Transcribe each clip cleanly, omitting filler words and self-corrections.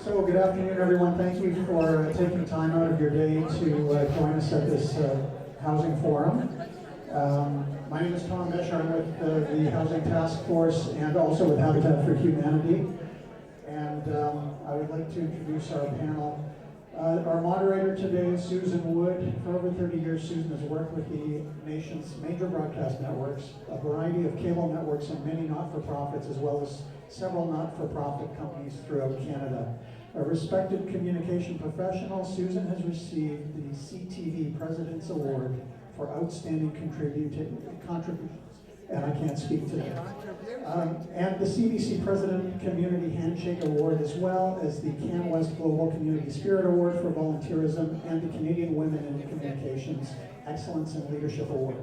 So good afternoon, everyone. Thank you for taking time out of your day to join us at this housing forum. My name is Tom Beshr. I'm with the Housing Task Force and also with Habitat for Humanity. And I would like to introduce our panel. Our moderator today is Susan Wood. For over 30 years, Susan has worked with the nation's major broadcast networks, a variety of cable networks, and many not-for-profits, as well as several not-for-profit companies throughout Canada. A respected communication professional, Susan has received the CTV President's Award for Outstanding Contributions, and I can't speak today. And the CBC President Community Handshake Award, as well as the CanWest Global Community Spirit Award for Volunteerism and the Canadian Women in Communications Excellence and Leadership Award.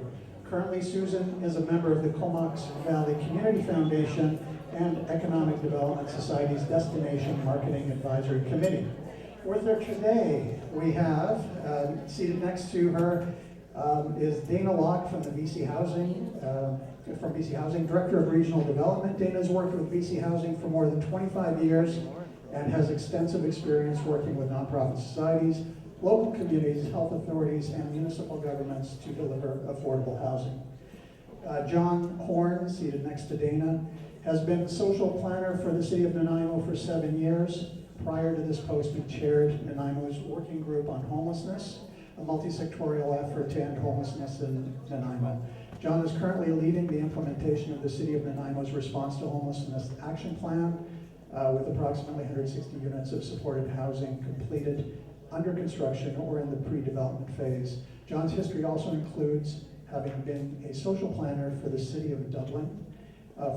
Currently, Susan is a member of the Comox Valley Community Foundation and Economic Development Society's Destination Marketing Advisory Committee. With her today, we have, seated next to her, is Danna Locke from the BC Housing, Director of Regional Development. Danna has worked with BC Housing for more than 25 years and has extensive experience working with nonprofit societies, local communities, health authorities, and municipal governments to deliver affordable housing. John Horn, seated next to Danna, has been social planner for the City of Nanaimo for 7 years. Prior to this post, he chaired Nanaimo's Working Group on Homelessness, a multi-sectorial effort to end homelessness in Nanaimo. John is currently leading the implementation of the City of Nanaimo's Response to Homelessness Action Plan, with approximately 160 units of supported housing completed, under construction, or in the pre-development phase. John's history also includes having been a social planner for the City of Dublin,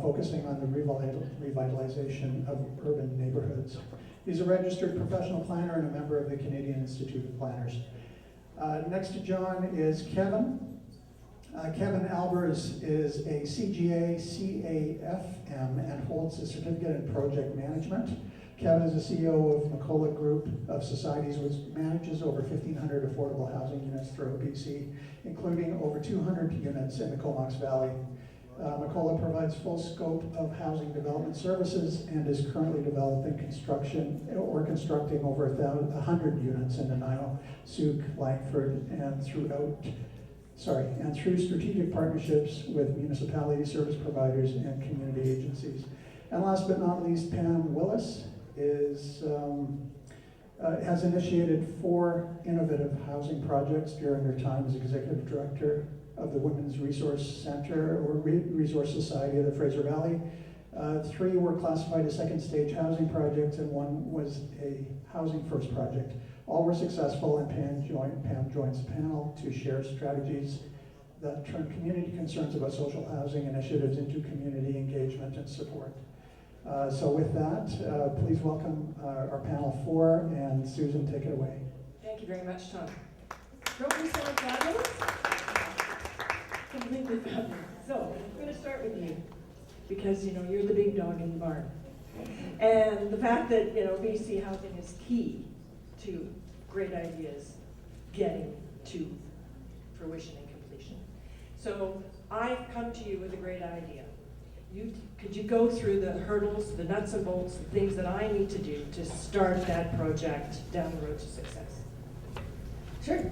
focusing on the revitalization of urban neighborhoods. He's a registered professional planner and a member of the Canadian Institute of Planners. Next to John is Kevin. Kevin Albers is a CGA CAFM and holds a certificate in project management. Kevin is the CEO of McCulloch Group of Societies, which manages over 1,500 affordable housing units throughout BC, including over 200 units in the Comox Valley. McCulloch provides full scope of housing development services and is currently developing constructing over 100 units in Nanaimo, Sooke, Langford, and through strategic partnerships with municipality service providers and community agencies. And last but not least, Pam Willis has initiated 4 innovative housing projects during her time as executive director of the Women's Resource Center or Resource Society of the Fraser Valley. 3 were classified as second stage housing projects, and 1 was a housing first project. All were successful, and Pam joins the panel to share strategies that turn community concerns about social housing initiatives into community engagement and support. So with that, please welcome our panel 4, and Susan, take it away. Thank you very much, Tom. Don't we sound fabulous? Completely fabulous. So, I'm going to start with you, because you're the big dog in the barn. And the fact that BC Housing is key to great ideas getting to fruition and completion. So, I've come to you with a great idea. Could you go through the hurdles, the nuts and bolts, the things that I need to do to start that project down the road to success? Sure.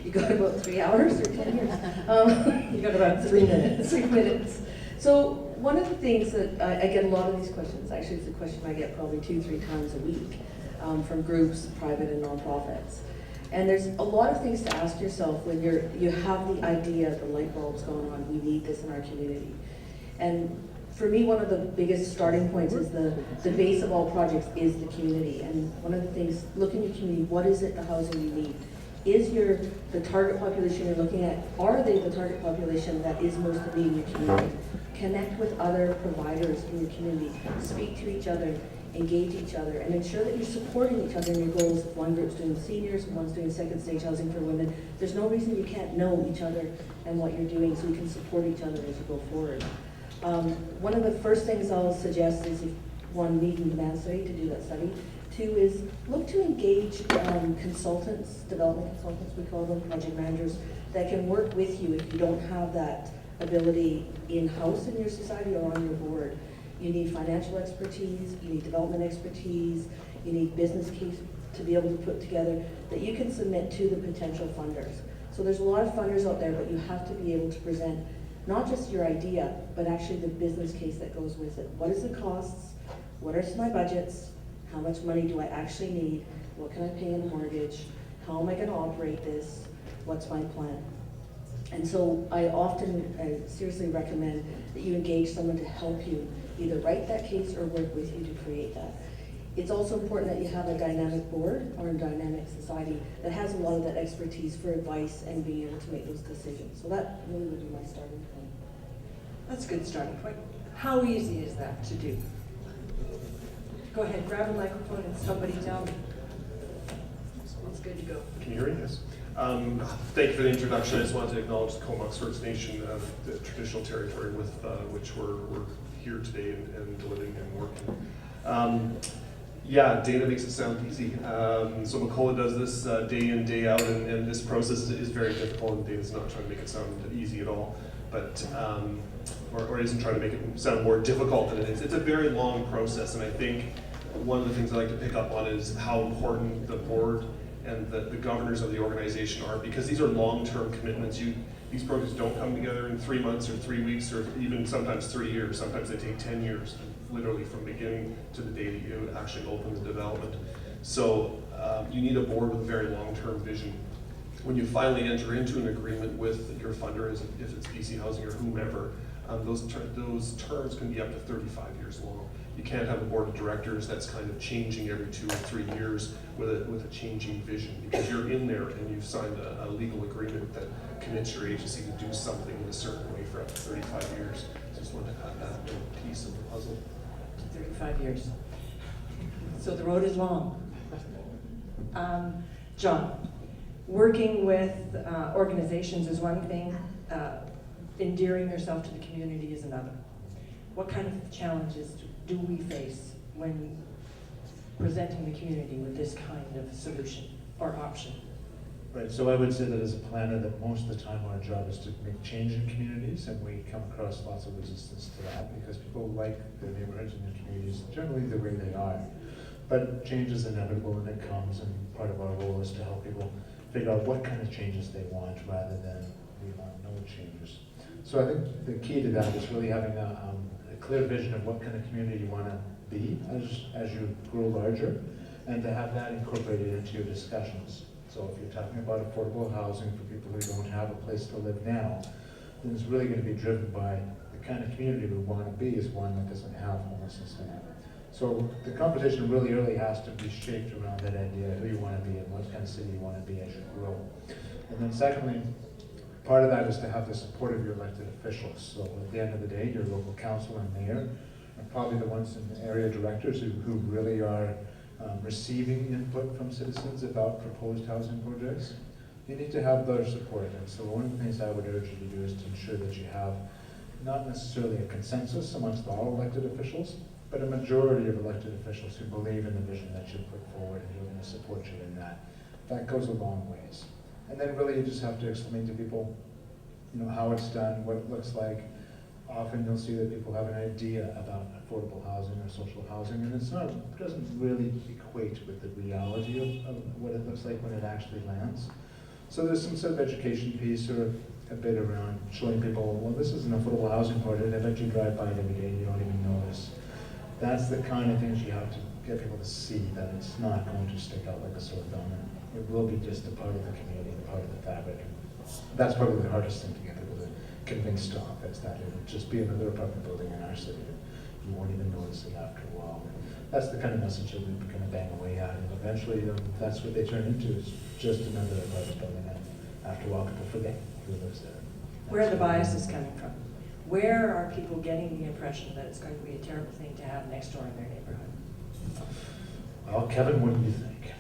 You got about 3 hours or 10 years? You got about 3 minutes. 3 minutes. So one of the things that I get a lot of these questions, actually it's a question I get probably 2-3 times a week from groups, private and nonprofits. And there's a lot of things to ask yourself when you have the idea, the light bulb's going on, we need this in our community. And for me, one of the biggest starting points is the base of all projects is the community. And one of the things, look in your community, what is it, the housing you need? Is the target population you're looking at, are they the target population that is most in need in your community? Connect with other providers in your community, speak to each other, engage each other, and ensure that you're supporting each other in your goals. If one group's doing seniors and one's doing second stage housing for women, there's no reason you can't know each other and what you're doing so you can support each other as you go forward. One of the first things I'll suggest is, if one, need and demand study to do that study. 2 is look to engage consultants, development consultants, we call them, project managers, that can work with you if you don't have that ability in-house in your society or on your board. You need financial expertise, you need development expertise, you need business case to be able to put together that you can submit to the potential funders. So there's a lot of funders out there, but you have to be able to present not just your idea, but actually the business case that goes with it. What is the costs? What are my budgets? How much money do I actually need? What can I pay in a mortgage? How am I going to operate this? What's my plan? And so I seriously recommend that you engage someone to help you either write that case or work with you to create that. It's also important that you have a dynamic board or a dynamic society that has a lot of that expertise for advice and being able to make those decisions. So that really would be my starting point. That's a good starting point. How easy is that to do? Go ahead, grab a microphone and somebody tell me. It's good to go. Can you hear me? Yes. Thank you for the introduction. I just wanted to acknowledge the Comox First Nation, the traditional territory with which we're here today and living and working. Yeah, Danna makes it sound easy. So McCullough does this day in, day out, and this process is very difficult, and Danna's not trying to make it sound easy at all, but or isn't trying to make it sound more difficult than it is. It's a very long process, and I think one of the things I like to pick up on is how important the board and the governors of the organization are, because these are long-term commitments. These projects don't come together in 3 months or 3 weeks or even sometimes 3 years. Sometimes they take 10 years, literally from beginning to the day that you actually open the development. So you need a board with a very long-term vision. When you finally enter into an agreement with your funder, if it's BC Housing or whomever, those terms can be up to 35 years long. You can't have a board of directors that's kind of changing every 2 or 3 years with a changing vision, because you're in there and you've signed a legal agreement that commits your agency to do something in a certain way for up to 35 years. So just wanted to add that little piece of the puzzle. 35 years. So the road is long. John, working with organizations is one thing, endearing yourself to the community is another. What kind of challenges do we face when presenting the community with this kind of solution or option? Right, so I would say that as a planner, that most of the time our job is to make change in communities, and we come across lots of resistance to that because people like their neighborhoods and their communities generally the way they are. But change is inevitable and it comes, and part of our role is to help people figure out what kind of changes they want rather than we want no changes. So I think the key to that is really having a clear vision of what kind of community you want to be as you grow larger, and to have that incorporated into your discussions. So if you're talking about affordable housing for people who don't have a place to live now, then it's really going to be driven by the kind of community we want to be is one that doesn't have homelessness in it. So the conversation really early has to be shaped around that idea, who you want to be and what kind of city you want to be as you grow. And then secondly, part of that is to have the support of your elected officials. So at the end of the day, your local council and mayor are probably the ones in the area directors who really are receiving input from citizens about proposed housing projects. You need to have their support. And so one of the things I would urge you to do is to ensure that you have not necessarily a consensus amongst all elected officials, but a majority of elected officials who believe in the vision that you put forward and who are going to support you in that. That goes a long ways. And then really you just have to explain to people, how it's done, what it looks like. Often you'll see that people have an idea about affordable housing or social housing, and it doesn't really equate with the reality of what it looks like when it actually lands. So there's some sort of education piece or a bit around showing people, well, this is an affordable housing project. I bet you drive by it every day and you don't even notice. That's the kind of things you have to get people to see, that it's not going to stick out like a sore thumb. It will be just a part of the community, a part of the fabric. That's probably the hardest thing to get people to convince to off, is that it would just be another apartment building in our city. You won't even notice it after a while. That's the kind of message that we're going to bang away at, and eventually that's what they turn into, is just another apartment building, and after a while people forget who lives there. Where are the biases coming from? Where are people getting the impression that it's going to be a terrible thing to have next door in their neighborhood? Well, Kevin, what do you think?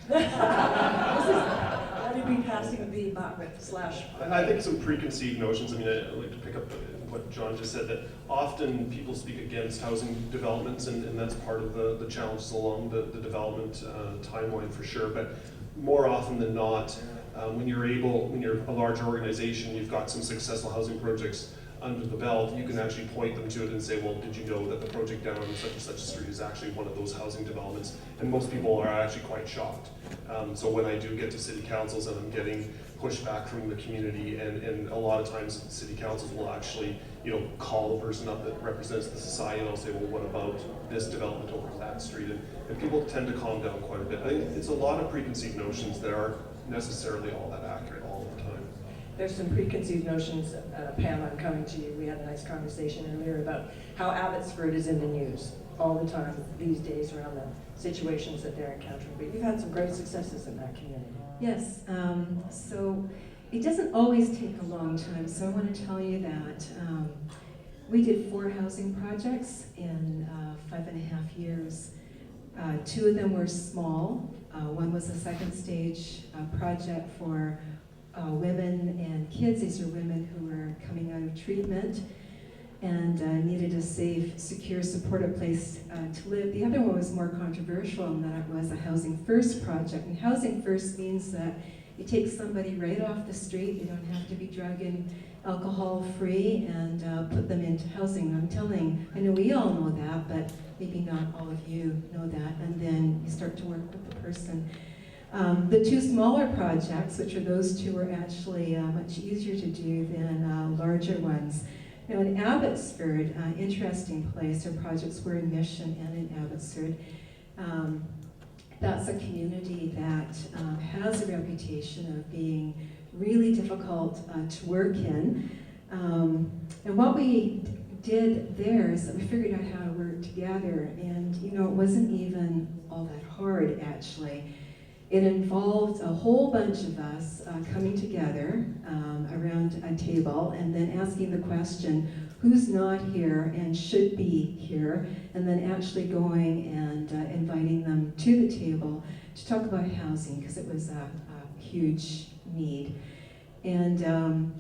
Let me be passing the buck slash. I think some preconceived notions. I like to pick up what John just said, that often people speak against housing developments, and that's part of the challenges along the development timeline for sure. But more often than not, when you're a large organization, you've got some successful housing projects under the belt, you can actually point them to it and say, well, did you know that the project down on such and such a street is actually one of those housing developments? And most people are actually quite shocked. So when I do get to city councils and I'm getting pushback from the community, and a lot of times city councils will actually, call the person up that represents the society, and I'll say, well, what about this development over that street? And people tend to calm down quite a bit. I think it's a lot of preconceived notions that aren't necessarily all that accurate all the time. There's some preconceived notions, Pam, I'm coming to you. We had a nice conversation earlier about how Abbotsford is in the news all the time these days around the situations that they're encountering. But you've had some great successes in that community. Yes, so it doesn't always take a long time, so I want to tell you that we did 4 housing projects in 5.5 years. 2 of them were small. One was a second stage project for women and kids. These are women who were coming out of treatment and needed a safe, secure, supportive place to live. The other one was more controversial, and that was a Housing First project. And Housing First means that you take somebody right off the street, they don't have to be drug and alcohol free, and put them into housing. I know we all know that, but maybe not all of you know that, and then you start to work with the person. The 2 smaller projects, which are those 2, were actually much easier to do than larger ones. Now in Abbotsford, interesting place, our projects were in Mission and in Abbotsford. That's a community that has a reputation of being really difficult to work in. And what we did there is that we figured out how to work together, and it wasn't even all that hard actually. It involved a whole bunch of us coming together around a table and then asking the question, who's not here and should be here, and then actually going and inviting them to the table to talk about housing, because it was a huge need. And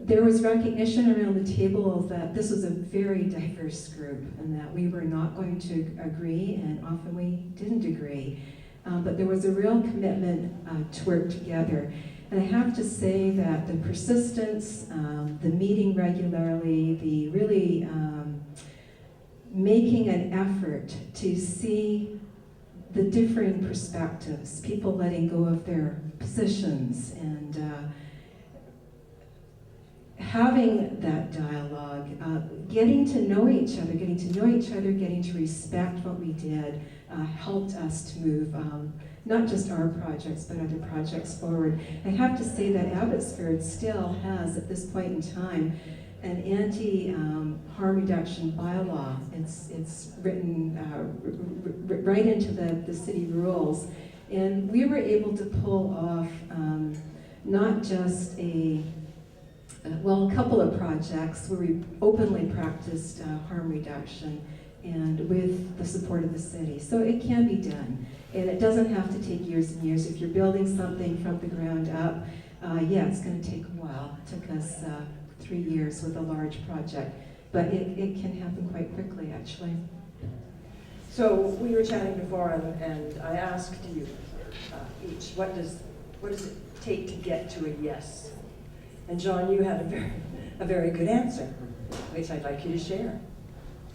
there was recognition around the table that this was a very diverse group and that we were not going to agree, and often we didn't agree. But there was a real commitment to work together. And I have to say that the persistence, the meeting regularly, the really making an effort to see the differing perspectives, people letting go of their positions, and having that dialogue, getting to know each other, getting to respect what we did, helped us to move not just our projects, but other projects forward. I have to say that Abbotsford still has, at this point in time, an anti-harm reduction bylaw. It's written right into the city rules. And we were able to pull off not just a couple of projects where we openly practiced harm reduction, and with the support of the city. So it can be done. And it doesn't have to take years and years. If you're building something from the ground up, yeah, it's going to take a while. It took us 3 years with a large project. But it can happen quite quickly, actually. So we were chatting before, and I asked you each, what does it take to get to a yes? And John, you had a very good answer, which I'd like you to share.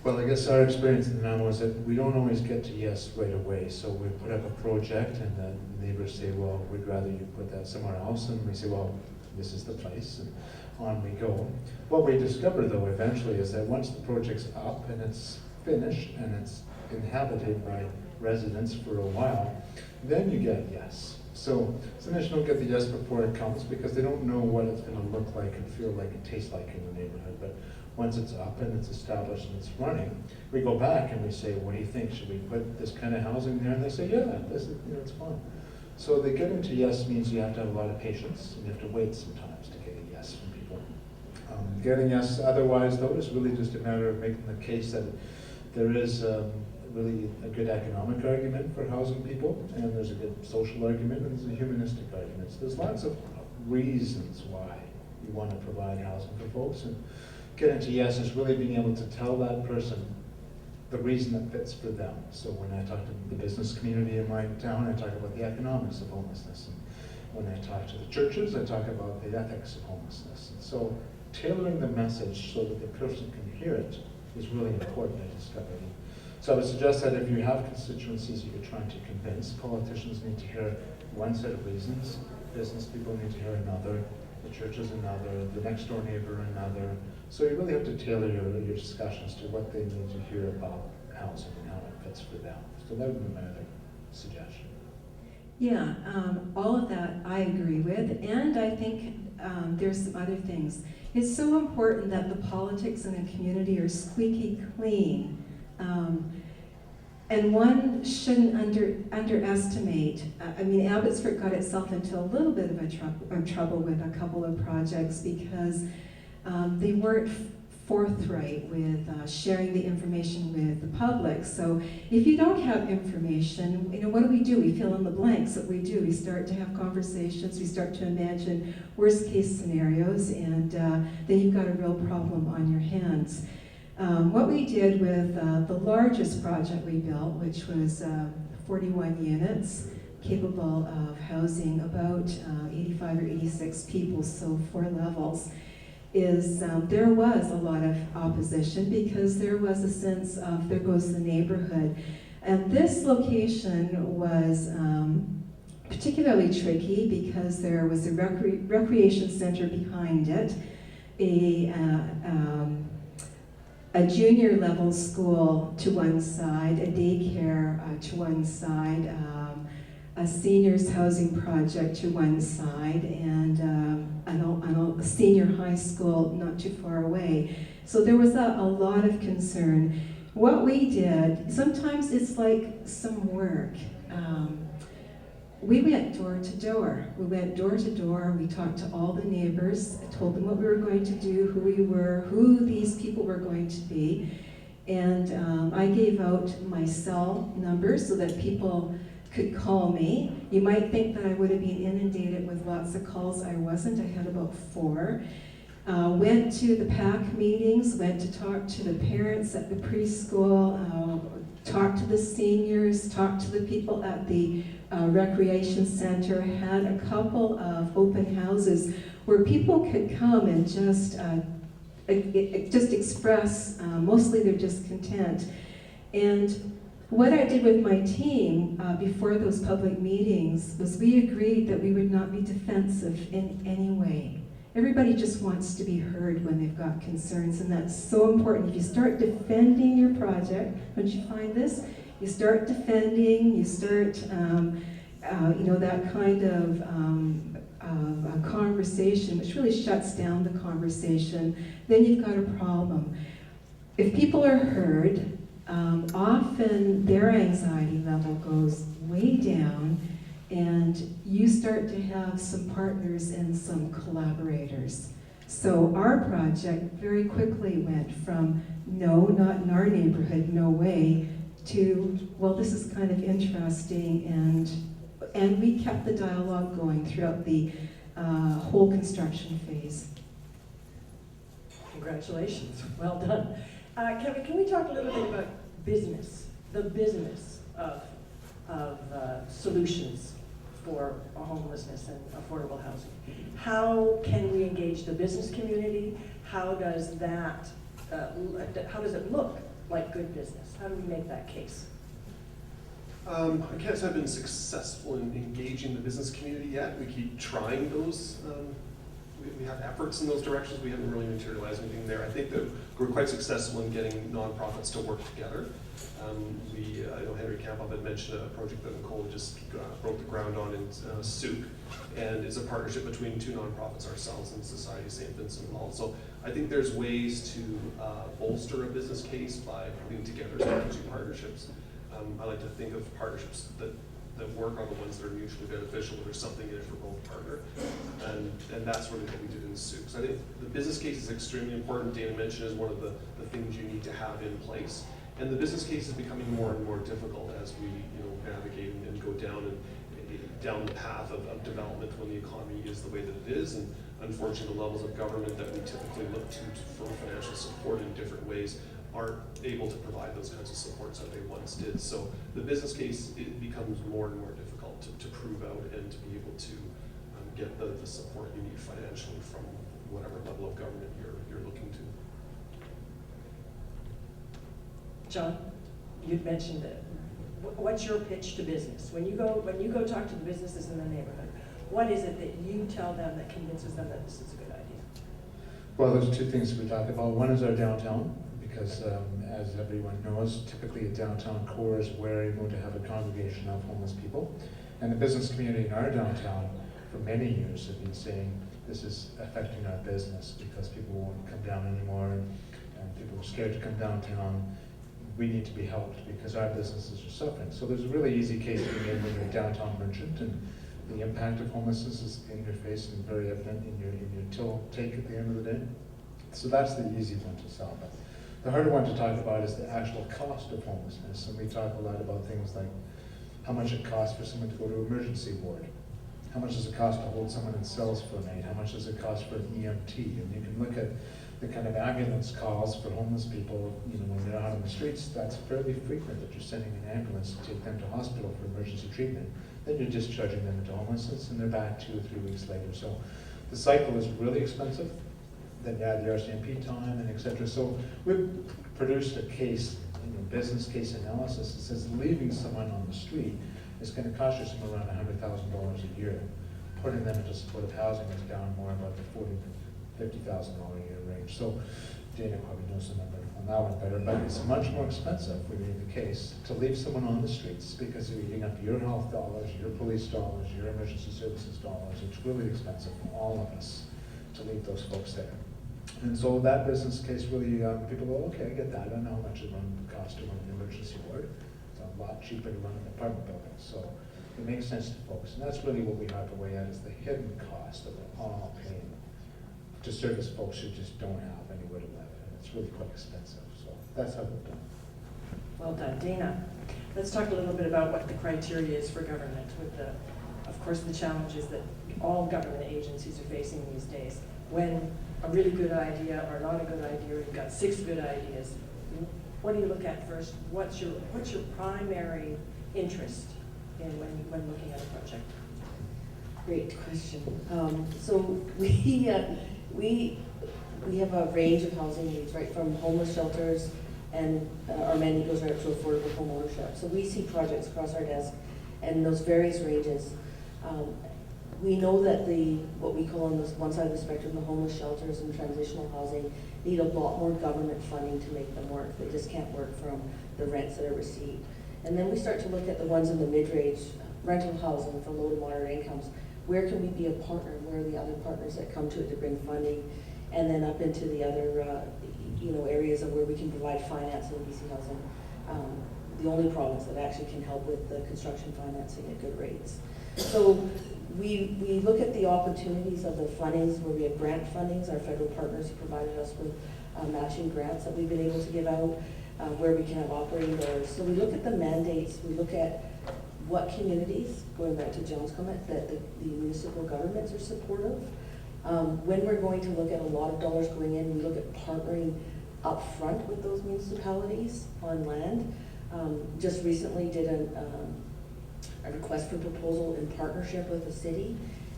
Well, I guess our experience in Nanaimo is that we don't always get to yes right away. So we put up a project, and the neighbors say, well, we'd rather you put that somewhere else. And we say, well, this is the place, and on we go. What we discover, though, eventually is that once the project's up and it's finished and it's inhabited by residents for a while, then you get yes. So sometimes you don't get the yes before it comes because they don't know what it's going to look like and feel like and taste like in the neighborhood. But once it's up and it's established and it's running, we go back and we say, what do you think? Should we put this kind of housing there? And they say, yeah, this is, it's fun. So the getting to yes means you have to have a lot of patience, and you have to wait sometimes to get a yes from people. Getting yes otherwise, though, is really just a matter of making the case that there is really a good economic argument for housing people, and there's a good social argument, and there's a humanistic argument. So there's lots of reasons why you want to provide housing for folks, and getting to yes is really being able to tell that person the reason that fits for them. So when I talk to the business community in my town, I talk about the economics of homelessness. And when I talk to the churches, I talk about the ethics of homelessness. And so tailoring the message so that the person can hear it is really important, I discovered. So I would suggest that if you have constituencies that you're trying to convince, politicians need to hear one set of reasons, business people need to hear another, the church is another, the next door neighbor another. So you really have to tailor your discussions to what they need to hear about housing and how it fits for them. So that would be my other suggestion. Yeah, all of that I agree with, and I think there's some other things. It's so important that the politics in the community are squeaky clean. And one shouldn't underestimate, I mean, Abbotsford got itself into a little bit of trouble with a couple of projects because they weren't forthright with sharing the information with the public. So if you don't have information, you know, what do? We fill in the blanks. What we do, we start to have conversations, we start to imagine worst case scenarios, and then you've got a real problem on your hands. What we did with the largest project we built, which was 41 units, capable of housing about 85 or 86 people, so 4 levels, is there was a lot of opposition because there was a sense of there goes the neighborhood. And this location was particularly tricky because there was a recreation center behind it, a junior level school to one side, a daycare to one side, a seniors housing project to one side, and a senior high school not too far away. So there was a lot of concern. What we did, sometimes it's like some work. We went door to door. We went door to door. We talked to all the neighbors. I told them what we were going to do, who we were, who these people were going to be. And I gave out my cell numbers so that people could call me. You might think that I would have been inundated with lots of calls. I wasn't. I had about 4. Went to the PAC meetings, went to talk to the parents at the preschool, talked to the seniors, talked to the people at the recreation center, had a couple of open houses where people could come and just express mostly their discontent. And what I did with my team before those public meetings was we agreed that we would not be defensive in any way. Everybody just wants to be heard when they've got concerns, and that's so important. If you start defending your project, don't you find this? You start defending, you start, that kind of a conversation, which really shuts down the conversation, then you've got a problem. If people are heard, often their anxiety level goes way down, and you start to have some partners and some collaborators. So our project very quickly went from, no, not in our neighborhood, no way, to, well, this is kind of interesting, and we kept the dialogue going throughout the whole construction phase. Congratulations, well done. Kevin, can we talk a little bit about business, the business of solutions for homelessness and affordable housing? How can we engage the business community? How does it look like good business? How do we make that case? I can't say I've been successful in engaging the business community yet. We keep trying those. We have efforts in those directions. We haven't really materialized anything there. I think that we're quite successful in getting nonprofits to work together. I know Henry Campbell had mentioned a project that Nicole just broke the ground on in Souk, and it's a partnership between 2 nonprofits, ourselves and Society of St. Vincent de Paul. So I think there's ways to bolster a business case by putting together strategic partnerships. I like to think of partnerships that work on the ones that are mutually beneficial, where there's something in it for both partner. And that's really what we did in Souk. So I think the business case is extremely important. Dana mentioned is one of the things you need to have in place. And the business case is becoming more and more difficult as we navigate and go down the path of development when the economy is the way that it is. And unfortunately, the levels of government that we typically look to for financial support in different ways aren't able to provide those kinds of supports that they once did. So the business case, it becomes more and more difficult to prove out and to be able to get the support you need financially from whatever level of government you're looking to. John, you'd mentioned that. What's your pitch to business? When you go talk to the businesses in the neighborhood, what is it that you tell them that convinces them that this is a good idea? Well, there's two things we talk about. One is our downtown, because as everyone knows, typically a downtown core is where you're going to have a congregation of homeless people. And the business community in our downtown for many years have been saying this is affecting our business because people won't come down anymore and people are scared to come downtown. We need to be helped because our businesses are suffering. So there's a really easy case to be made when you're a downtown merchant, and the impact of homelessness is in your face and very evident in your till take at the end of the day. So that's the easy one to sell. But the harder one to talk about is the actual cost of homelessness. And we talk a lot about things like how much it costs for someone to go to emergency ward. How much does it cost to hold someone in cells for a night? How much does it cost for an EMT? And you can look at the kind of ambulance calls for homeless people, when they're out on the streets. That's fairly frequent that you're sending an ambulance to take them to hospital for emergency treatment. Then you're discharging them into homelessness and they're back 2 or 3 weeks later. So the cycle is really expensive. Then you add the RCMP time and et cetera. So we've produced a case, business case analysis that says leaving someone on the street is going to cost you somewhere around $100,000 a year. Putting them into supportive housing is down more about the $40,000 to $50,000 a year range. So Dana probably knows the number on that one better, but it's much more expensive, we made the case, to leave someone on the streets because they're eating up your health dollars, your police dollars, your emergency services dollars. It's really expensive for all of us to leave those folks there. And so that business case really, people go, okay, I get that. I don't know how much it costs to run an emergency ward. It's a lot cheaper to run an apartment building. So it makes sense to folks. And that's really what we have to weigh out is the hidden cost that we're all paying to service folks who just don't have anywhere to live. And it's really quite expensive. So that's how we've done. Well done. Dana, let's talk a little bit about what the criteria is for government with of course, the challenges that all government agencies are facing these days. When a really good idea or not a good idea, or you've got 6 good ideas, what do you look at first? What's your primary interest in when looking at a project? Great question. So we have a range of housing needs, right, from homeless shelters, and our menu goes right up to affordable home ownership. So we see projects across our desk and those various ranges. We know that what we call on this one side of the spectrum, the homeless shelters and transitional housing, need a lot more government funding to make them work. They just can't work from the rents that are received. And then we start to look at the ones in the mid-range, rental housing for low to moderate incomes. Where can we be a partner? Where are the other partners that come to it to bring funding? And then up into the other areas of where we can provide financing in BC Housing. The only province that actually can help with the construction financing at good rates. So we look at the opportunities of the fundings where we have grant fundings, our federal partners who provided us with matching grants that we've been able to give out, where we can have operating dollars. So we look at the mandates, we look at what communities, going back to John's comment, that the municipal governments are supportive. When we're going to look at a lot of dollars going in, we look at partnering up front with those municipalities on land. Just recently did a request for proposal in partnership with the city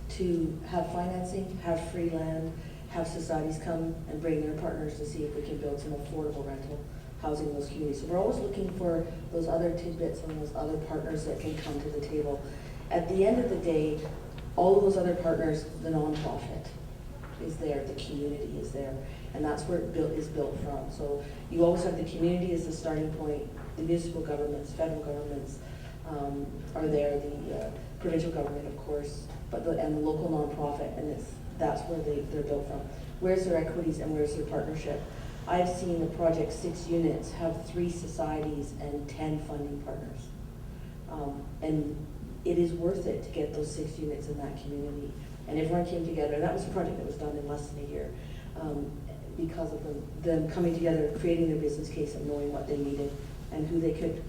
to have financing, have free land, have societies come and bring their partners to see if we can build some affordable rental housing in those communities. So we're always looking for those other tidbits and those other partners that can come to the table. At the end of the day, all of those other partners, the nonprofit is there, the community is there, and that's where it is built from. So you always have the community as the starting point, the municipal governments, federal governments are there, the provincial government, of course, and the local nonprofit, and that's where they're built from. Where's their equities and where's their partnership? I've seen a project, 6 units, have 3 societies and 10 funding partners. And it is worth it to get those 6 units in that community. And everyone came together. That was a project that was done in less than a year because of them coming together, creating their business case and knowing what they needed and who they could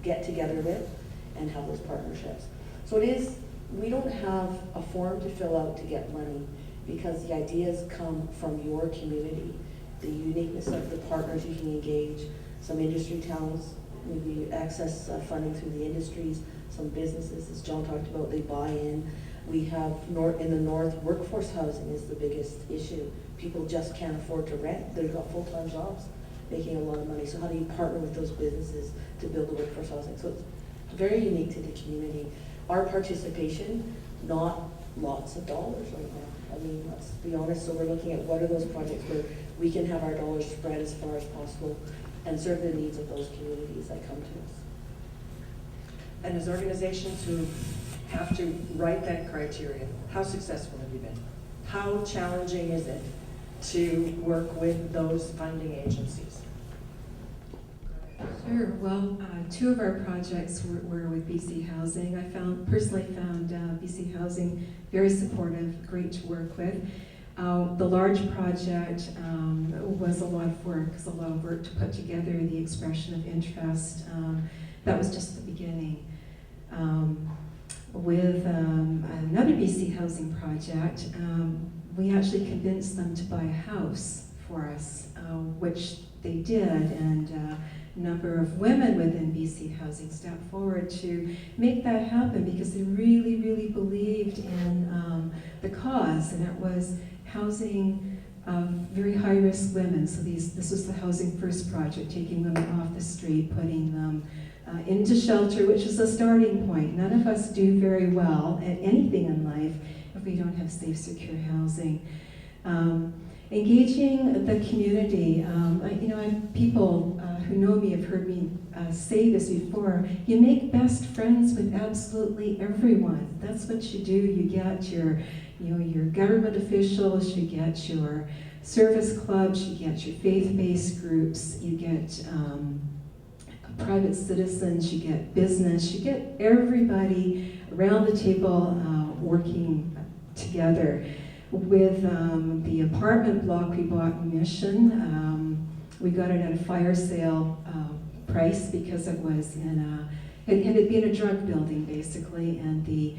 get together with and have those partnerships. So we don't have a form to fill out to get money because the ideas come from your community. The uniqueness of the partners you can engage, some industry towns, maybe access funding through the industries, some businesses, as John talked about, they buy in. We have in the north, workforce housing is the biggest issue. People just can't afford to rent. They've got full-time jobs, making a lot of money. So how do you partner with those businesses to build the workforce housing? So it's very unique to the community. Our participation, not lots of dollars right now. I mean, let's be honest. So we're looking at what are those projects where we can have our dollars spread as far as possible and serve the needs of those communities that come to us. And as organizations who have to write that criteria, how successful have you been? How challenging is it to work with those funding agencies? Sure. Well, two of our projects were with BC Housing. I personally found BC Housing very supportive, great to work with. The large project was a lot of work. It was a lot of work to put together the expression of interest. That was just the beginning. With another BC Housing project, we actually convinced them to buy a house for us, which they did, and a number of women within BC Housing stepped forward to make that happen because they really, really believed in the cause, and it was housing very high-risk women. So this was the Housing First project, taking women off the street, putting them into shelter, which is a starting point. None of us do very well at anything in life if we don't have safe, secure housing. Engaging the community. People who know me have heard me say this before. You make best friends with absolutely everyone. That's what you do. You get your government officials, you get your service clubs, you get your faith-based groups, you get private citizens, you get business, you get everybody around the table working together. With the apartment block we bought in Mission, we got it at a fire sale price because it was it had been a drug building basically, and the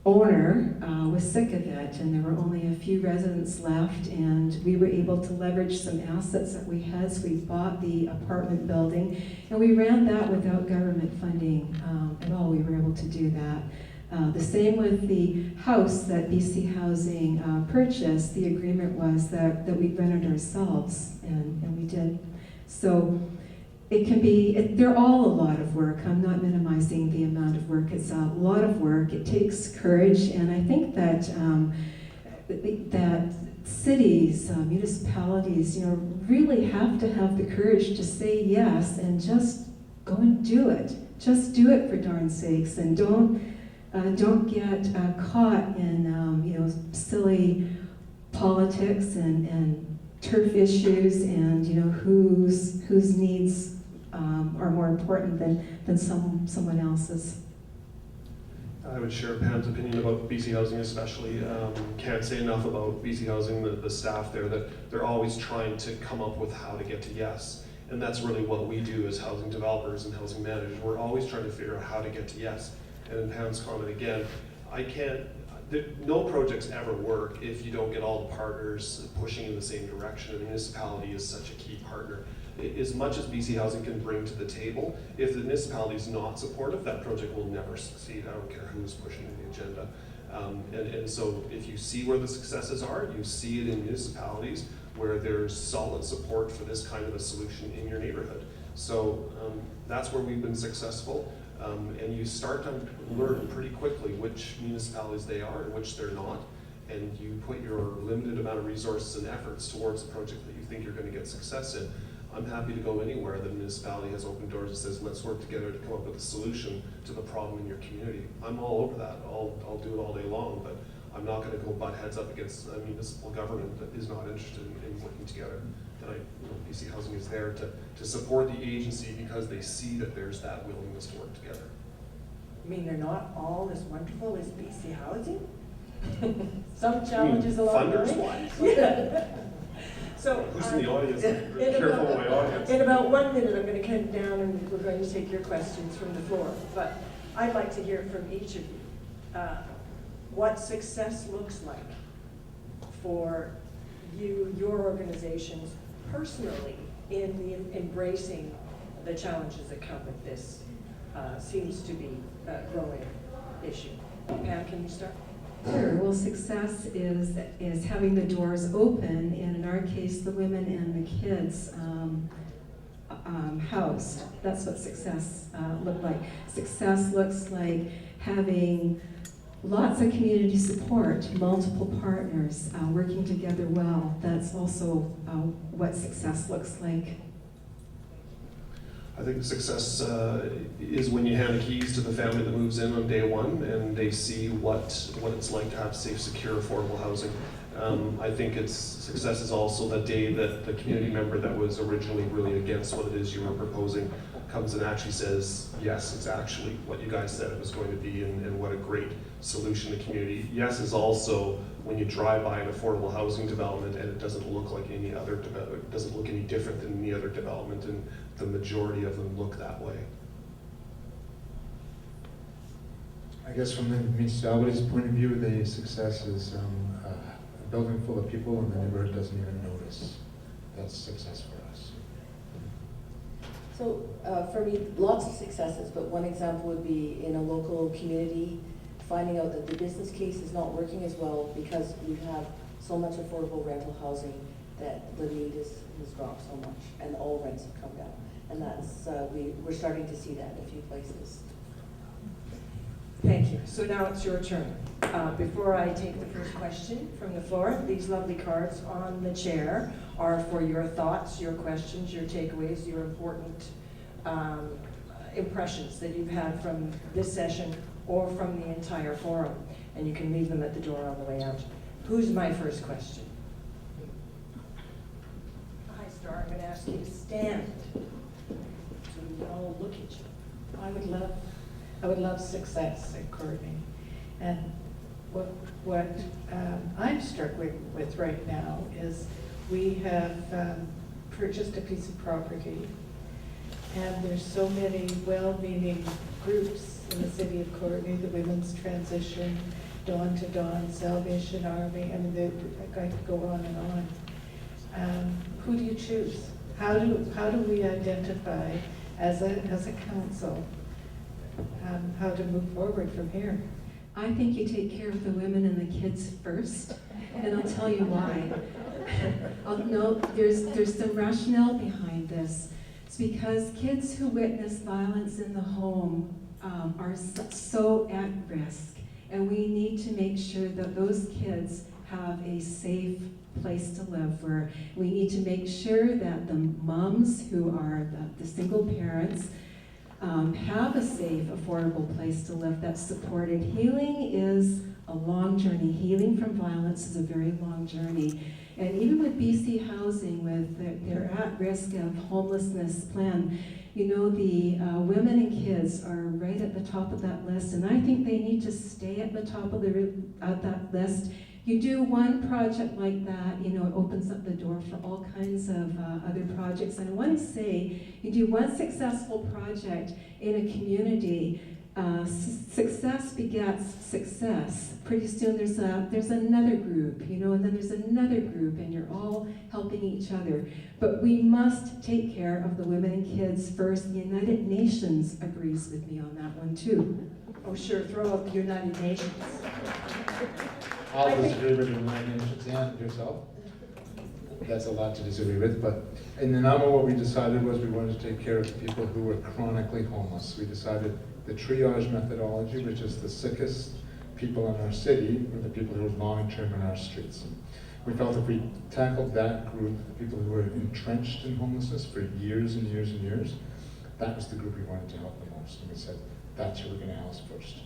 owner was sick of it, and there were only a few residents left, and we were able to leverage some assets that we had, so we bought the apartment building, and we ran that without government funding at all. We were able to do that. The same with the house that BC Housing purchased. The agreement was that we'd rent it ourselves, and we did. So it can be, they're all a lot of work. I'm not minimizing the amount of work. It's a lot of work. It takes courage, and I think that that cities, municipalities, really have to have the courage to say yes and just go and do it. Just do it for darn sakes, and don't get caught in silly politics and turf issues and whose needs are more important than someone else's. I would share Pam's opinion about BC Housing especially. Can't say enough about BC Housing, the staff there, that they're always trying to come up with how to get to yes. And that's really what we do as housing developers and housing managers. We're always trying to figure out how to get to yes. And in Pam's comment again, no projects ever work if you don't get all the partners pushing in the same direction. The municipality is such a key partner. As much as BC Housing can bring to the table, if the municipality is not supportive, that project will never succeed. I don't care who's pushing the agenda. And so if you see where the successes are, you see it in municipalities where there's solid support for this kind of a solution in your neighborhood. So that's where we've been successful. And you start to learn pretty quickly which municipalities they are and which they're not. And you put your limited amount of resources and efforts towards the project that you think you're going to get success in. I'm happy to go anywhere the municipality has open doors and says, let's work together to come up with a solution to the problem in your community. I'm all over that. I'll do it all day long, but I'm not going to go butt heads up against a municipal government that is not interested in working together. And BC Housing is there to support the agency because they see that there's that willingness to work together. You mean they're not all as wonderful as BC Housing? Some challenges along the way. Funders-wise? Yeah. So, who's in the audience? Be careful of my audience. In about 1 minute, I'm going to come down and we're going to take your questions from the floor. But I'd like to hear from each of you what success looks like for you, your organizations, personally, in embracing the challenges that come with this seems to be a growing issue. Pam, can you start? Sure. Well, success is having the doors open, and in our case, the women and the kids housed. That's what success looked like. Success looks like having lots of community support, multiple partners working together well. That's also what success looks like. I think success is when you hand the keys to the family that moves in on day one and they see what it's like to have safe, secure, affordable housing. I think success is also the day that the community member that was originally really against what it is you were proposing comes and actually says, yes, it's actually what you guys said it was going to be, and what a great solution the community. Yes is also when you drive by an affordable housing development and it doesn't look like any other it doesn't look any different than any other development, and the majority of them look that way. I guess from the municipality's point of view, the success is a building full of people and the neighborhood doesn't even notice. That's success for us. So for me, lots of successes, but one example would be in a local community, finding out that the business case is not working as well because we have so much affordable rental housing that the need has dropped so much and all rents have come down. And that's, we're starting to see that in a few places. Thank you. So now it's your turn. Before I take the first question from the floor, these lovely cards on the chair are for your thoughts, your questions, your takeaways, your important impressions that you've had from this session or from the entire forum. And you can leave them at the door on the way out. Who's my first question? Hi, Star. I'm going to ask you to stand so we can all look at you. I would love success at Courtney. And what I'm struck with right now is we have purchased a piece of property, and there's so many well-meaning groups in the city of Courtney, the Women's Transition, Dawn to Dawn, Salvation Army, I mean, I could go on and on. Who do you choose? How do we identify as a council how to move forward from here? I think you take care of the women and the kids first, and I'll tell you why. No, there's some rationale behind this. It's because kids who witness violence in the home are so at risk, and we need to make sure that those kids have a safe place to live. Where we need to make sure that the moms who are the single parents have a safe, affordable place to live that's supported. Healing is a long journey. Healing from violence is a very long journey. And even with BC Housing, with their at-risk of homelessness plan, you know, the women and kids are right at the top of that list, and I think they need to stay at the top of that list. You do one project like that, you know, it opens up the door for all kinds of other projects. And I want to say, you do one successful project in a community, success begets success. Pretty soon there's another group, you know, and then there's another group, and you're all helping each other. But we must take care of the women and kids first. The United Nations agrees with me on that one too. Oh, sure, throw up the United Nations. I'll disagree with the United Nations and yourself. That's a lot to disagree with, but in Nanaimo what we decided was we wanted to take care of the people who were chronically homeless. We decided the triage methodology, which is the sickest people in our city, were the people who were long-term in our streets. And we felt if we tackled that group, the people who were entrenched in homelessness for years and years and years, that was the group we wanted to help the most. And we said, that's who we're going to house first.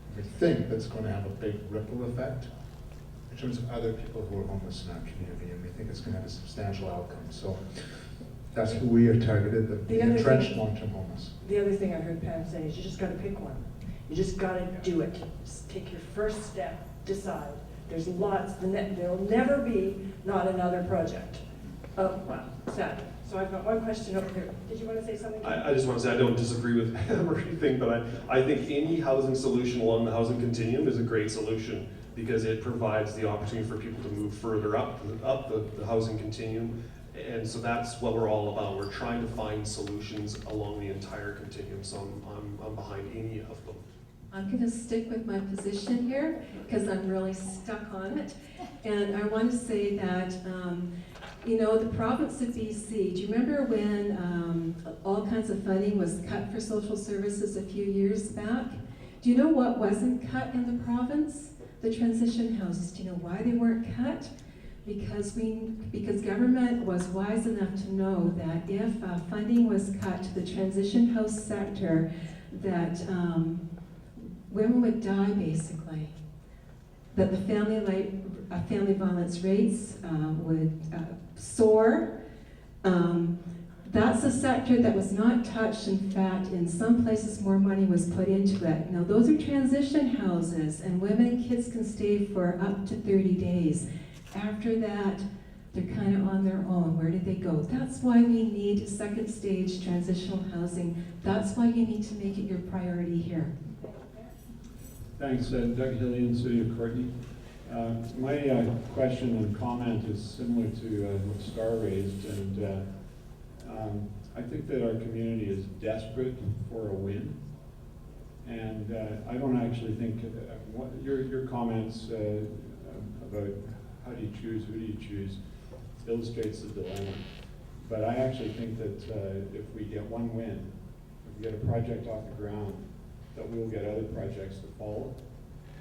And we think that's going to have a big ripple effect in terms of other people who are homeless in our community, and we think it's going to have a substantial outcome. So that's who we are targeted, the entrenched long-term homeless. The other thing I heard Pam say is you just got to pick one. You just got to do it. Just take your first step, decide. There's lots, there'll never be not another project. Oh, wow, sad. So I've got one question over here. Did you want to say something? I just want to say I don't disagree with him or anything, but I think any housing solution along the housing continuum is a great solution because it provides the opportunity for people to move further up the housing continuum. And so that's what we're all about. We're trying to find solutions along the entire continuum, so I'm behind any of them. I'm going to stick with my position here because I'm really stuck on it. And I want to say that, you know, the province of BC, do you remember when all kinds of funding was cut for social services a few years back? Do you know what wasn't cut in the province? The transition houses. Do you know why they weren't cut? Because government was wise enough to know that if funding was cut to the transition house sector, that women would die basically. That the family violence rates would soar. That's a sector that was not touched. In fact, in some places more money was put into it. Now those are transition houses, and women and kids can stay for up to 30 days. After that, they're kind of on their own. Where did they go? That's why we need second stage transitional housing. That's why you need to make it your priority here. Thanks, Doug Hillian, City of Courtney. My question and comment is similar to what Star raised, and I think that our community is desperate for a win. And I don't actually think your comments about how do you choose, who do you choose, illustrates the dilemma. But I actually think that if we get one win, if we get a project off the ground, that we'll get other projects to follow.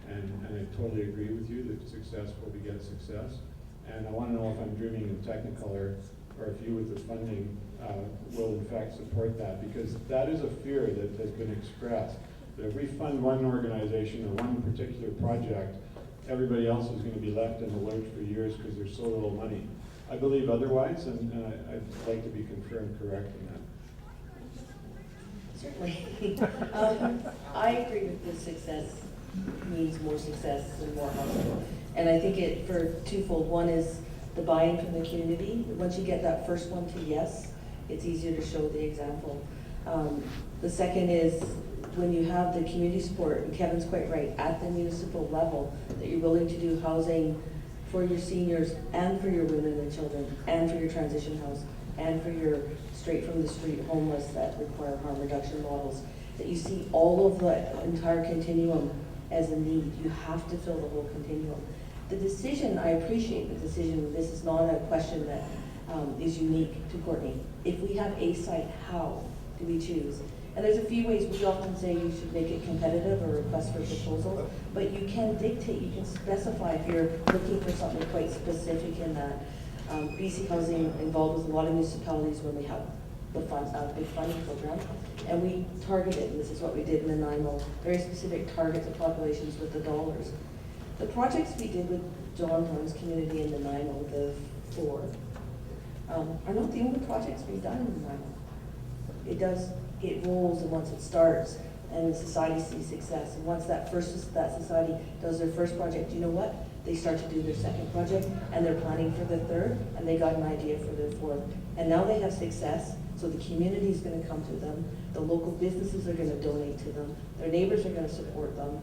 And I totally agree with you that success will beget success. And I want to know if I'm dreaming in Technicolor, or if you with the funding will in fact support that, because that is a fear that has been expressed, that if we fund one organization or one particular project, everybody else is going to be left in the lurch for years because there's so little money. I believe otherwise, and I'd like to be confirmed correct in that. Certainly. I agree with the success means more success and more housing. And I think it for twofold. One is the buy-in from the community. Once you get that first one to yes, it's easier to show the example. The second is when you have the community support, and Kevin's quite right, at the municipal level, that you're willing to do housing for your seniors and for your women and children and for your transition house and for your straight from the street homeless that require harm reduction models, that you see all of the entire continuum as a need. You have to fill the whole continuum. The decision, I appreciate the decision. This is not a question that is unique to Courtney. If we have a site, how do we choose? And there's a few ways. We often say you should make it competitive or request for proposal, but you can dictate, you can specify if you're looking for something quite specific in that. BC Housing involved with a lot of municipalities when we have the big funding program, and we targeted, and this is what we did in Nanaimo, very specific targets of populations with the dollars. The projects we did with John Horn's community in Nanaimo, the 4, are not the only projects we've done in Nanaimo. It rolls, and once it starts, and society sees success, and once that society does their first project, you know what? They start to do their second project, and they're planning for the third, and they got an idea for their fourth. And now they have success, so the community is going to come to them, the local businesses are going to donate to them, their neighbors are going to support them.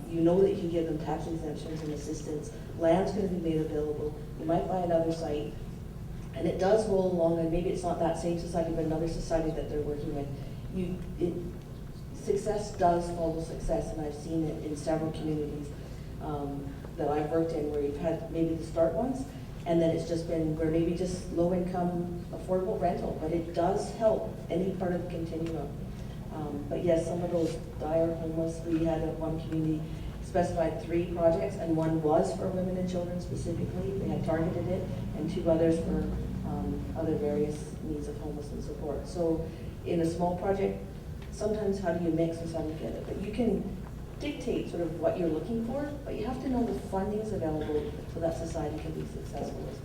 You know that you can give them tax exemptions and assistance. Land's going to be made available. You might buy another site. And it does roll along, and maybe it's not that same society, but another society that they're working with. Success does follow success, and I've seen it in several communities that I've worked in where you've had maybe the start ones, and then it's just been where maybe just low income, affordable rental, but it does help any part of the continuum. But yes, some of those dire homeless, we had at one community specified 3 projects, and one was for women and children specifically. They had targeted it, and 2 others for other various needs of homeless and support. So in a small project, sometimes how do you mix and how do you get it? But you can dictate sort of what you're looking for, but you have to know the funding is available so that society can be successful as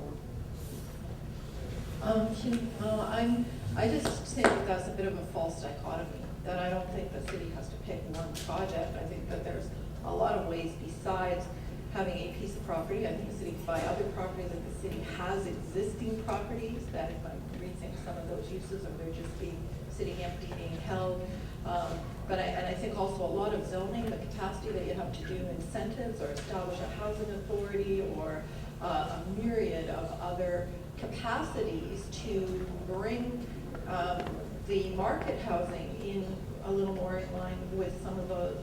well. I just think that that's a bit of a false dichotomy, that I don't think the city has to pick one project. I think that there's a lot of ways besides having a piece of property. I think the city can buy other property, that the city has existing properties that it might rethink some of those uses, or they're just sitting empty, being held. But I think also a lot of zoning, the capacity that you have to do incentives or establish a housing authority or a myriad of other capacities to bring the market housing in a little more in line with some of the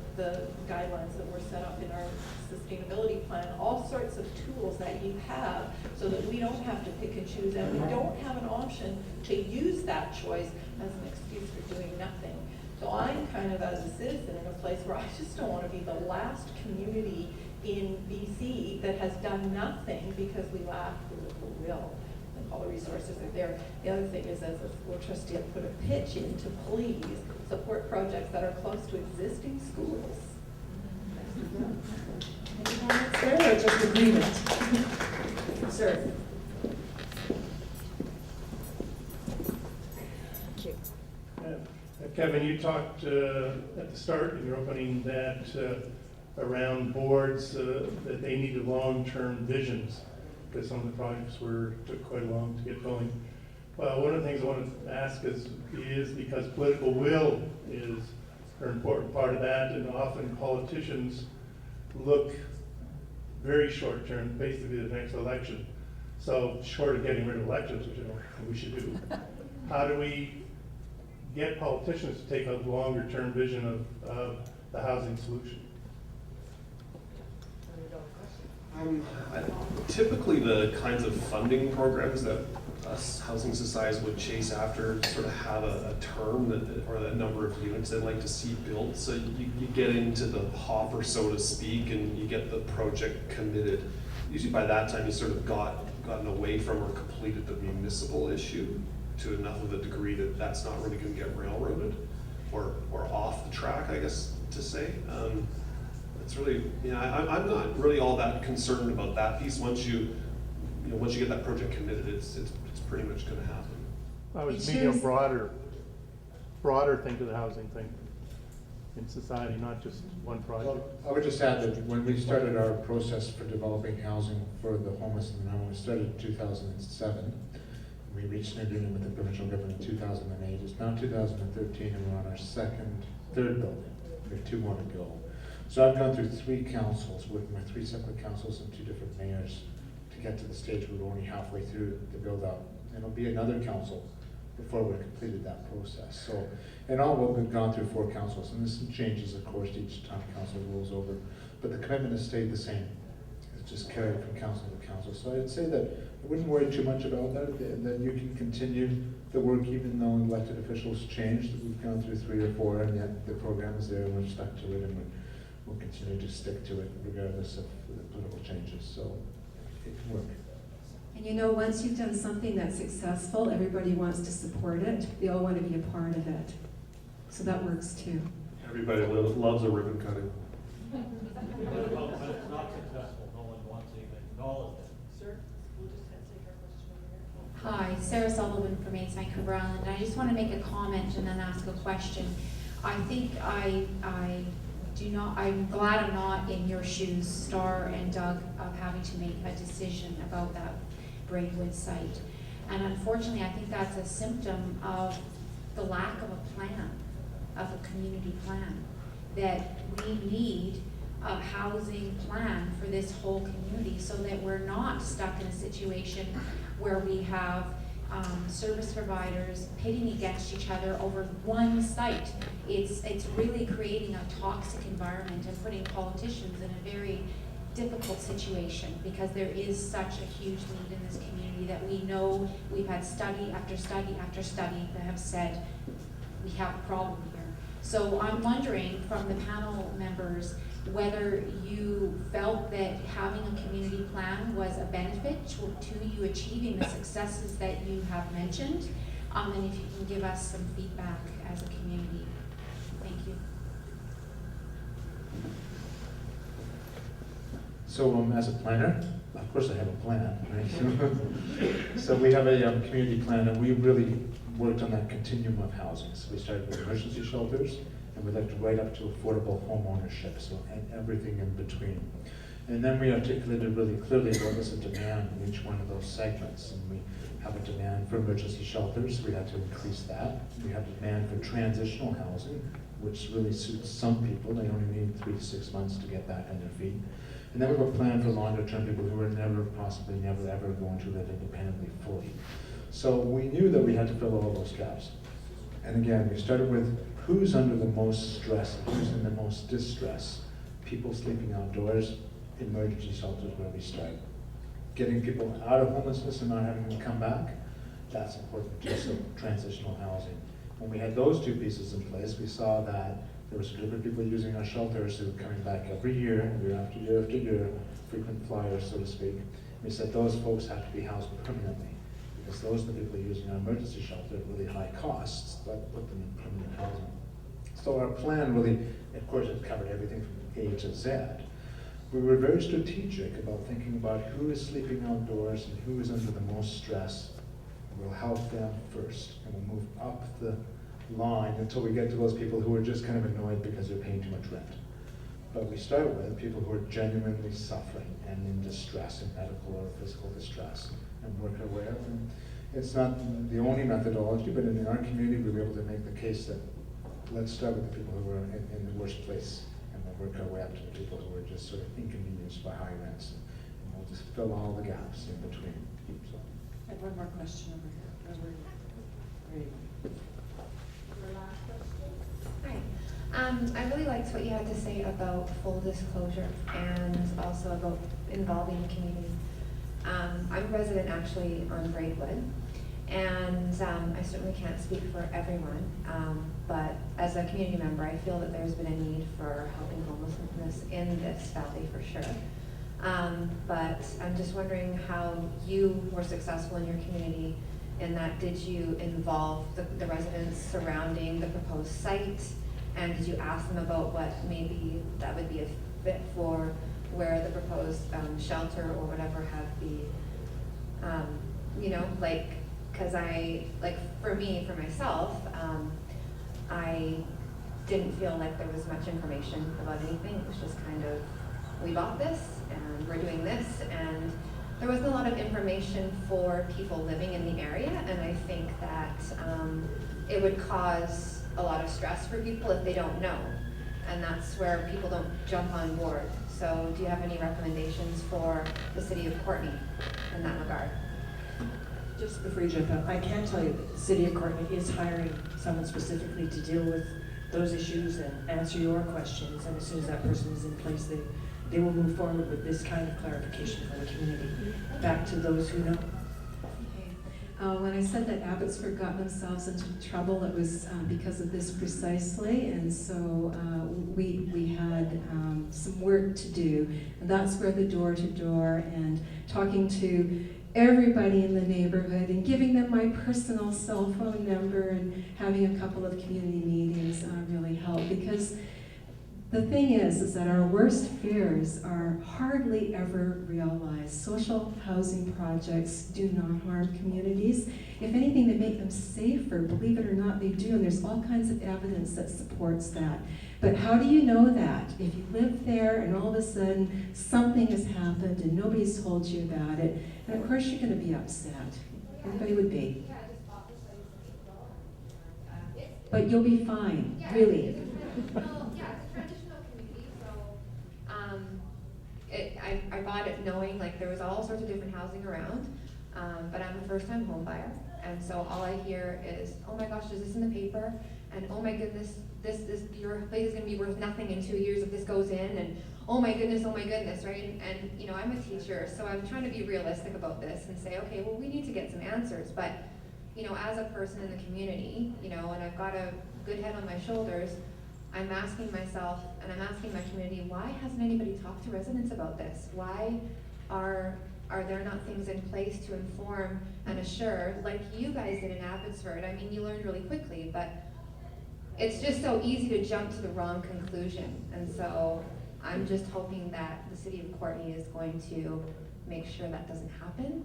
guidelines that were set up in our sustainability plan, all sorts of tools that you have so that we don't have to pick and choose, and we don't have an option to use that choice as an excuse for doing nothing. So I'm kind of, as a citizen, in a place where I just don't want to be the last community in BC that has done nothing because we lack political will. And all the resources are there. The other thing is, as a school trustee, I put a pitch in to please support projects that are close to existing schools. Any comments there, or just agreement? Sir. Kevin, you talked at the start in your opening that around boards that they needed long-term visions because some of the projects took quite a long to get going. Well, one of the things I want to ask is because political will is an important part of that, and often politicians look very short-term, basically the next election. So short of getting rid of elections, which I don't think we should do, how do we get politicians to take a longer-term vision of the housing solution? Typically, the kinds of funding programs that us housing societies would chase after sort of have a term or a number of units they'd like to see built. So you get into the hopper, so to speak, and you get the project committed. Usually by that time you sort of gotten away from or completed the municipal issue to enough of a degree that that's not really going to get railroaded or off the track, I guess to say. It's really, I'm not really all that concerned about that piece. Once you get that project committed, it's pretty much going to happen. I was meaning a broader thing to the housing thing in society, not just one project. Well, I would just add that when we started our process for developing housing for the homeless in Nanaimo, we started in 2007. We reached an agreement with the provincial government in 2008. It's now 2013, and we're on our third building. We have 2 more to go. So I've gone through 3 councils, working with 3 separate councils and 2 different mayors to get to the stage where we're only halfway through the build out. And it'll be another council before we've completed that process. So in all, we've gone through 4 councils, and there's some changes, of course, each time council rolls over. But the commitment has stayed the same. It's just carried from council to council. So I'd say that I wouldn't worry too much about that, that you can continue the work even though elected officials changed. We've gone through 3 or 4, and yet the program is there, and we're stuck to it, and we'll continue to stick to it regardless of the political changes. So it can work. And once you've done something that's successful, everybody wants to support it. They all want to be a part of it. So that works too. Everybody loves a ribbon cutting. When it's not successful, no one wants to even acknowledge it. Sir, we'll just take our question over here. Hi, Sarah Sullivan from Aids Vancouver Island. I just want to make a comment and then ask a question. I think I'm glad I'm not in your shoes, Star and Doug, of having to make a decision about that Braidwood site. And unfortunately, I think that's a symptom of the lack of a plan, of a community plan, that we need a housing plan for this whole community so that we're not stuck in a situation where we have service providers pitting against each other over one site. It's really creating a toxic environment and putting politicians in a very difficult situation because there is such a huge need in this community that we know. We've had study after study after study that have said we have a problem here. So I'm wondering from the panel members whether you felt that having a community plan was a benefit to you achieving the successes that you have mentioned, and if you can give us some feedback as a community. Thank you. So as a planner, of course I have a plan, right? So we have a community plan, and we really worked on that continuum of housing. So we started with emergency shelters, and we looked right up to affordable home ownership, so and everything in between. And then we articulated really clearly what was the demand in each one of those segments. And we have a demand for emergency shelters, we had to increase that. We have a demand for transitional housing, which really suits some people. They only need 3 to 6 months to get back on their feet. And then we have a plan for longer term people who are possibly never ever going to live independently fully. So we knew that we had to fill all those gaps. And again, we started with who's under the most stress, who's in the most distress. People sleeping outdoors, emergency shelters where we start. Getting people out of homelessness and not having them come back, that's important too, so transitional housing. When we had those two pieces in place, we saw that there was a group of people using our shelters who were coming back every year after year after year, frequent flyers, so to speak. We said those folks have to be housed permanently, because those are the people using our emergency shelter at really high costs, but put them in permanent housing. So our plan really, of course, it covered everything from A to Z. We were very strategic about thinking about who is sleeping outdoors and who is under the most stress. We'll help them first, and we'll move up the line until we get to those people who are just kind of annoyed because they're paying too much rent. But we start with people who are genuinely suffering and in distress, in medical or physical distress, and work our way up. And it's not the only methodology, but in our community, we were able to make the case that let's start with the people who are in the worst place, and we'll work our way up to the people who are just sort of inconvenienced by high rents, and we'll just fill all the gaps in between. So. I have one more question over here. There you go. Hi. I really liked what you had to say about full disclosure and also about involving the community. I'm a resident actually on Braidwood, and I certainly can't speak for everyone, but as a community member, I feel that there's been a need for helping homelessness in this valley for sure. But I'm just wondering how you were successful in your community in that. Did you involve the residents surrounding the proposed site? And did you ask them about what maybe that would be a fit for where the proposed shelter or whatever have be, you know, like, because for myself, I didn't feel like there was much information about anything. It was just kind of, we bought this and we're doing this, and there wasn't a lot of information for people living in the area, and I think that it would cause a lot of stress for people if they don't know, and that's where people don't jump on board. So do you have any recommendations for the city of Courtenay in that regard? Just before you jump out, I can tell you that the city of Courtenay is hiring someone specifically to deal with those issues and answer your questions, and as soon as that person is in place, they will move forward with this kind of clarification for the community. Back to those who know. When I said that Abbotsford got themselves into trouble, it was because of this precisely, and so we had some work to do, and that's where the door-to-door and talking to everybody in the neighborhood and giving them my personal cell phone number and having a couple of community meetings really helped, because the thing is that our worst fears are hardly ever realized. Social housing projects do not harm communities. If anything, they make them safer. Believe it or not, they do, and there's all kinds of evidence that supports that. But how do you know that? If you live there and all of a sudden something has happened and nobody's told you about it, and of course you're going to be upset. Everybody would be. But you'll be fine, really. Well, yeah, it's a transitional community, so I bought it knowing like there was all sorts of different housing around, but I'm a first-time home buyer, and so all I hear is, oh my gosh, is this in the paper? And oh my goodness, your place is going to be worth nothing in 2 years if this goes in, and oh my goodness, right? And you know, I'm a teacher, so I'm trying to be realistic about this and say, okay, well, we need to get some answers, but you know, as a person in the community, you know, and I've got a good head on my shoulders, I'm asking myself, and I'm asking my community, why hasn't anybody talked to residents about this? Why are there not things in place to inform and assure, like you guys did in Abbotsford? I mean, you learned really quickly, but it's just so easy to jump to the wrong conclusion. And so I'm just hoping that the city of Courtenay is going to make sure that doesn't happen.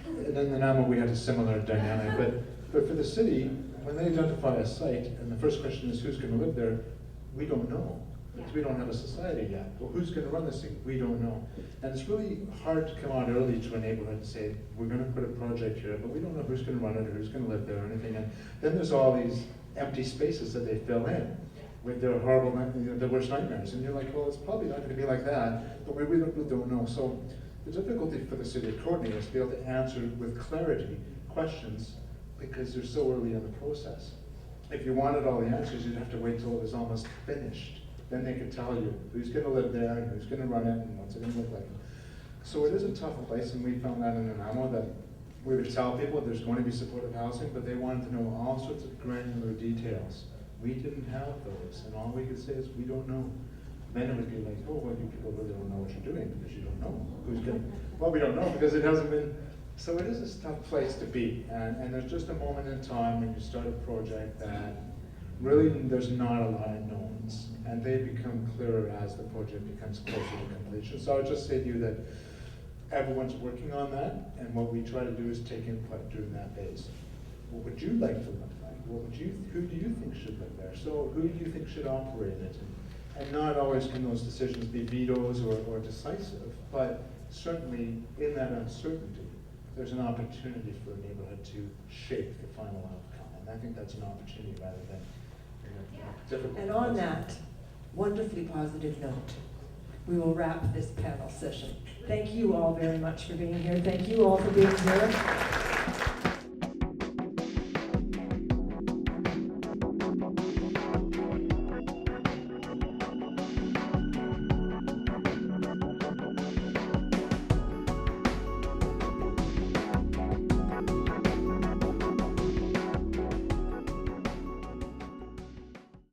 In Nanaimo, we had a similar dynamic, but for the city, when they identify a site, and the first question is who's going to live there, we don't know, because we don't have a society yet. Well, who's going to run this thing? We don't know. And it's really hard to come out early to a neighborhood and say, we're going to put a project here, but we don't know who's going to run it or who's going to live there or anything. And then there's all these empty spaces that they fill in with their horrible, their worst nightmares. And you're like, well, it's probably not going to be like that, but we really don't know. So the difficulty for the city of Courtenay is to be able to answer with clarity questions because they're so early in the process. if you wanted all the answers, you'd have to wait till it was almost finished. Then they could tell you who's gonna live there, and who's gonna run it, and what's it gonna look like. So it is a tough place, and we found that in Nanaimo, that we would tell people there's going to be supportive housing, but they wanted to know all sorts of granular details. We didn't have those, and all we could say is, we don't know. Then it would be like, oh, well, you people really don't know what you're doing, because you don't know who's gonna, well, we don't know, because it hasn't been, so it is a tough place to be. And there's just a moment in time when you start a project that really there's not a lot of knowns, and they become clearer as the project becomes closer to completion. So I would just say to you that everyone's working on that, and what we try to do is take input during that phase. What would you like to look like? Who do you think should live there? So who do you think should operate it? And not always can those decisions be vetoes or decisive, but certainly in that uncertainty, there's an opportunity for a neighborhood to shape the final outcome. And I think that's an opportunity rather than difficult. And on that wonderfully positive note, we will wrap this panel session. Thank you all very much for being here. Thank you all for being here.